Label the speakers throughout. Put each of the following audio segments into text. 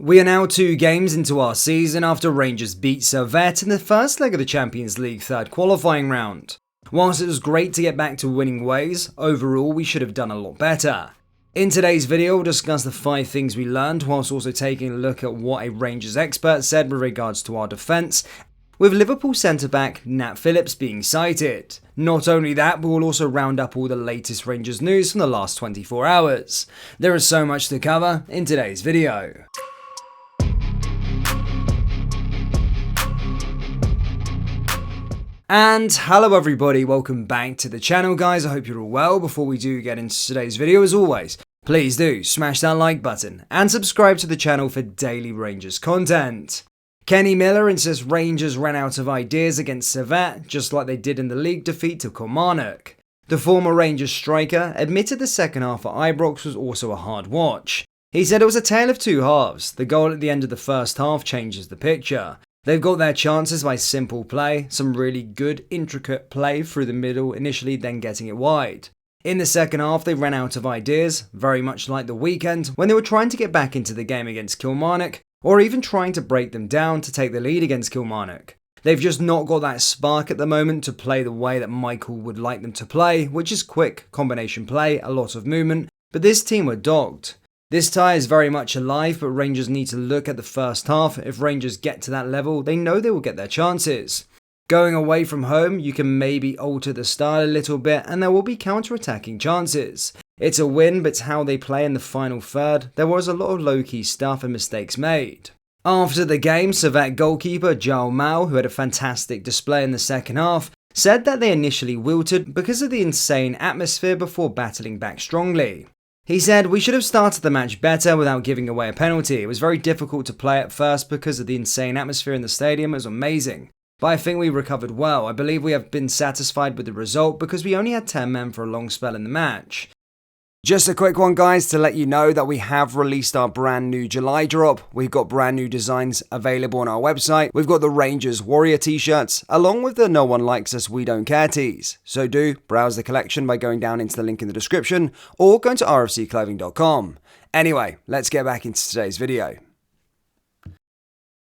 Speaker 1: We are now 2 games into our season after Rangers beat Servette in the first leg of the Champions League third qualifying round. Whilst it was great to get back to winning ways, overall we should have done a lot better. In today's video, we'll discuss the 5 things we learned whilst also taking a look at what a Rangers expert said with regards to our defence, with Liverpool centre-back Nat Phillips being cited. Not only that, but we'll also round up all the latest Rangers news from the last 24 hours. There is so much to cover in today's video. And hello everybody, welcome back to the channel guys, I hope you're all well. Before we do get into today's video, as always, please do smash that like button and subscribe to the channel for daily Rangers content. Kenny Miller insists Rangers ran out of ideas against Servette, just like they did in the league defeat to Kilmarnock. The former Rangers striker admitted the second half at Ibrox was also a hard watch. He said it was a tale of two halves. The goal at the end of the first half changes the picture. They've got their chances by simple play, some really good intricate play through the middle initially, then getting it wide. In the second half they ran out of ideas, very much like the weekend when they were trying to get back into the game against Kilmarnock, or even trying to break them down to take the lead against Kilmarnock. They've just not got that spark at the moment to play the way that Michael would like them to play, which is quick, combination play, a lot of movement, but this team were dogged. This tie is very much alive, but Rangers need to look at the first half. If Rangers get to that level, they know they will get their chances. Going away from home, you can maybe alter the style a little bit and there will be counter-attacking chances. It's a win, but it's how they play in the final third. There was a lot of low-key stuff and mistakes made. After the game, Servette goalkeeper João Mau, who had a fantastic display in the second half, said that they initially wilted because of the insane atmosphere before battling back strongly. He said, "We should have started the match better without giving away a penalty. It was very difficult to play at first because of the insane atmosphere in the stadium. It was amazing. But I think we recovered well. I believe we have been satisfied with the result because we only had 10 men for a long spell in the match." Just a quick one guys to let you know that we have released our brand new July drop. We've got brand new designs available on our website. We've got the Rangers Warrior t-shirts along with the No One Likes Us We Don't Care tees. So do browse the collection by going down into the link in the description or going to rfcclothing.com. Anyway, let's get back into today's video.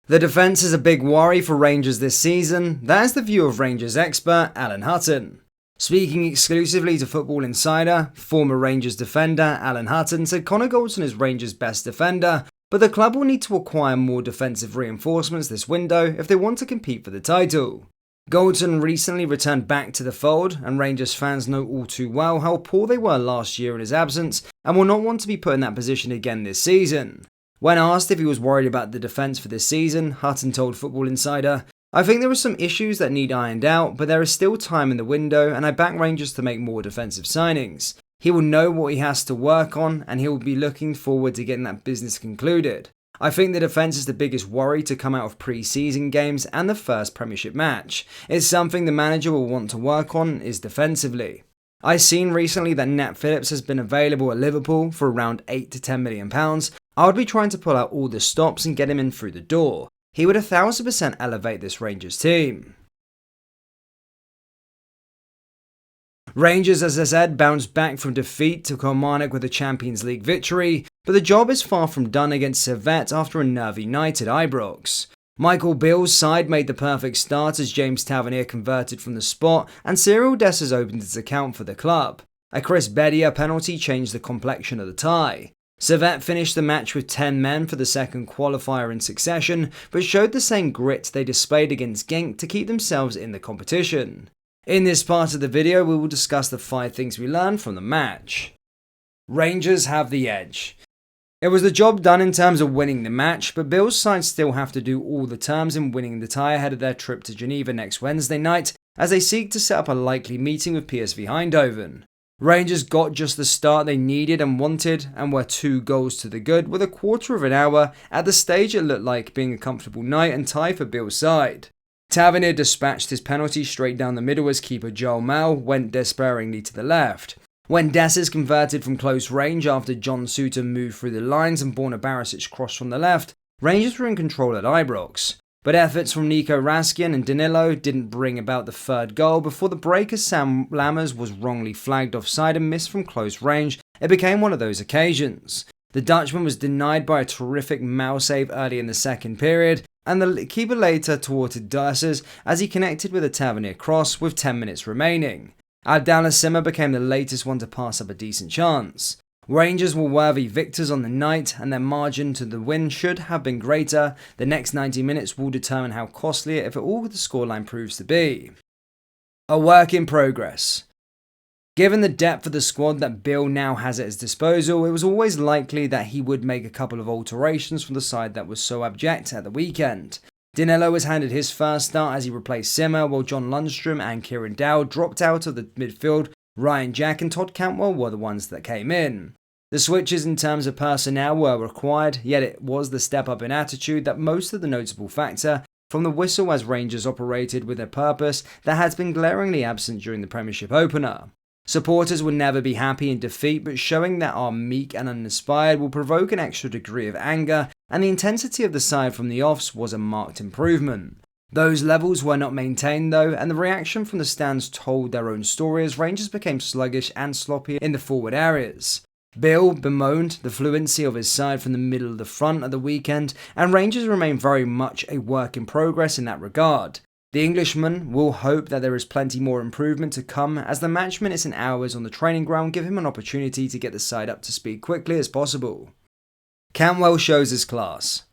Speaker 1: The defence is a big worry for Rangers this season. That is the view of Rangers expert Alan Hutton. Speaking exclusively to Football Insider, former Rangers defender Alan Hutton said Connor Goldson is Rangers' best defender, but the club will need to acquire more defensive reinforcements this window if they want to compete for the title. Goldson recently returned back to the fold, and Rangers fans know all too well how poor they were last year in his absence and will not want to be put in that position again this season. When asked if he was worried about the defence for this season, Hutton told Football Insider, "I think there are some issues that need ironed out, but there is still time in the window and I back Rangers to make more defensive signings. He will know what he has to work on and he will be looking forward to getting that business concluded. I think the defence is the biggest worry to come out of pre-season games and the first Premiership match. It's something the manager will want to work on is defensively. I've seen recently that Nat Phillips has been available at Liverpool for around £8 to £10 million. I would be trying to pull out all the stops and get him in through the door. He would 1000% elevate this Rangers team." Rangers, as I said, bounced back from defeat to Kilmarnock with a Champions League victory, but the job is far from done against Servette after a nervy night at Ibrox. Michael Beale's side made the perfect start as James Tavernier converted from the spot and Cyril Dessers opened his account for the club. A Chris Bedia penalty changed the complexion of the tie. Servette finished the match with 10 men for the second qualifier in succession, but showed the same grit they displayed against Genk to keep themselves in the competition. In this part of the video, we will discuss the 5 things we learned from the match. Rangers have the edge. It was the job done in terms of winning the match, but Bill's side still have to do all the terms in winning the tie ahead of their trip to Geneva next Wednesday night, as they seek to set up a likely meeting with PSV Eindhoven. Rangers got just the start they needed and wanted and were 2 goals to the good with a quarter of an hour. At the stage it looked like being a comfortable night and tie for Bill's side. Tavernier dispatched his penalty straight down the middle as keeper João Mau went despairingly to the left. When Dessers converted from close range after John Suter moved through the lines and Borna Barisic crossed from the left, Rangers were in control at Ibrox. But efforts from Nico Raskian and Danilo didn't bring about the third goal before the break as Sam Lammers was wrongly flagged offside and missed from close range. It became one of those occasions. The Dutchman was denied by a terrific Mal save early in the second period, and the keeper later thwarted Dursers as he connected with a Tavernier cross with 10 minutes remaining. Abdallah Simmer became the latest one to pass up a decent chance. Rangers were worthy victors on the night, and their margin to the win should have been greater. The next 90 minutes will determine how costly, if at all, the scoreline proves to be. A work in progress. Given the depth of the squad that Bill now has at his disposal, it was always likely that he would make a couple of alterations from the side that was so abject at the weekend. Danilo was handed his first start as he replaced Simmer, while John Lundstrom and Kieran Dowd dropped out of the midfield. Ryan Jack and Todd Cantwell were the ones that came in. The switches in terms of personnel were required, yet it was the step up in attitude that most of the notable factor from the whistle as Rangers operated with a purpose that has been glaringly absent during the Premiership opener. Supporters will never be happy in defeat, but showing that are meek and uninspired will provoke an extra degree of anger, and the intensity of the side from the offs was a marked improvement. Those levels were not maintained though, and the reaction from the stands told their own story as Rangers became sluggish and sloppy in the forward areas. Bill bemoaned the fluency of his side from the middle of the front at the weekend, and Rangers remain very much a work in progress in that regard. The Englishman will hope that there is plenty more improvement to come, as the match minutes and hours on the training ground give him an opportunity to get the side up to speed quickly as possible. Cantwell shows his class.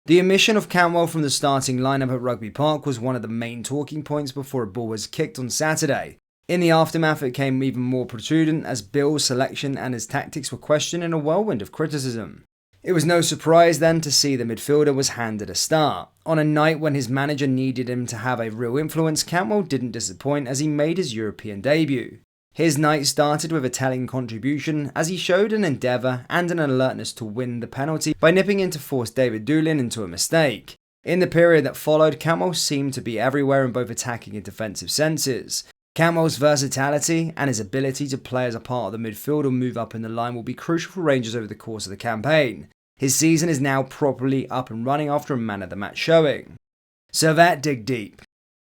Speaker 1: The omission of Cantwell from the starting lineup at Rugby Park was one of the main talking points before a ball was kicked on Saturday. In the aftermath, it became even more protrudent as Bill's selection and his tactics were questioned in a whirlwind of criticism. It was no surprise then to see the midfielder was handed a start. On a night when his manager needed him to have a real influence, Cantwell didn't disappoint as he made his European debut. His night started with a telling contribution as he showed an endeavour and an alertness to win the penalty by nipping in to force David Doolin into a mistake. In the period that followed, Cantwell seemed to be everywhere in both attacking and defensive senses. Cantwell's versatility and his ability to play as a part of the midfield or move up in the line will be crucial for Rangers over the course of the campaign. His season is now properly up and running after a man of the match showing. Servette dig deep.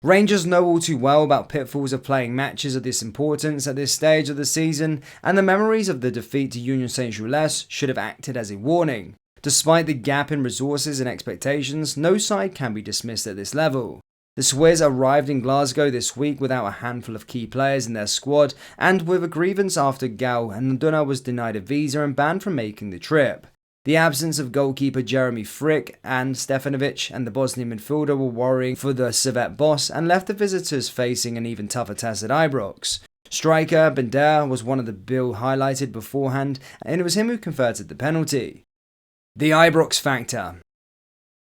Speaker 1: Rangers know all too well about pitfalls of playing matches of this importance at this stage of the season, and the memories of the defeat to Union Saint-Gilles should have acted as a warning. Despite the gap in resources and expectations, no side can be dismissed at this level. The Swiss arrived in Glasgow this week without a handful of key players in their squad, and with a grievance after Gal Nduna was denied a visa and banned from making the trip. The absence of goalkeeper Jeremy Frick and Stefanovic and the Bosnian midfielder were worrying for the Servette boss and left the visitors facing an even tougher test at Ibrox. Striker Bender was one of the Bill highlighted beforehand, and it was him who converted the penalty. The Ibrox Factor.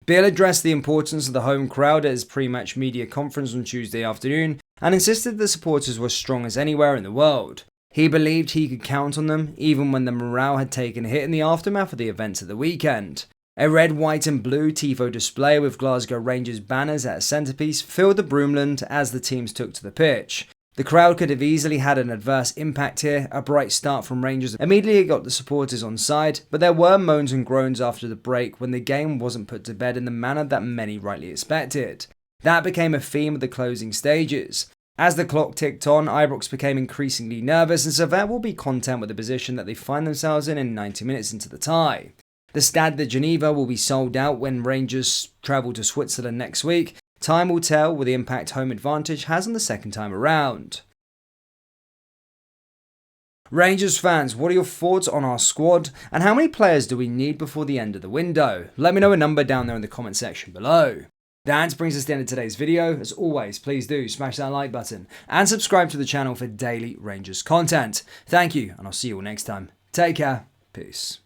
Speaker 1: Bill addressed the importance of the home crowd at his pre-match media conference on Tuesday afternoon and insisted the supporters were strong as anywhere in the world. He believed he could count on them even when the morale had taken a hit in the aftermath of the events of the weekend. A red, white and blue tifo display with Glasgow Rangers banners at a centrepiece filled the Broomland as the teams took to the pitch. The crowd could have easily had an adverse impact here. A bright start from Rangers immediately got the supporters on side, but there were moans and groans after the break when the game wasn't put to bed in the manner that many rightly expected. That became a theme of the closing stages. As the clock ticked on, Ibrox became increasingly nervous, and Servette will be content with the position that they find themselves in 90 minutes into the tie. The Stade de Geneva will be sold out when Rangers travel to Switzerland next week. Time will tell what the impact home advantage has on the second time around. Rangers fans, what are your thoughts on our squad, and how many players do we need before the end of the window? Let me know a number down there in the comment section below. That brings us to the end of today's video. As always, please do smash that like button and subscribe to the channel for daily Rangers content. Thank you, and I'll see you all next time. Take care. Peace.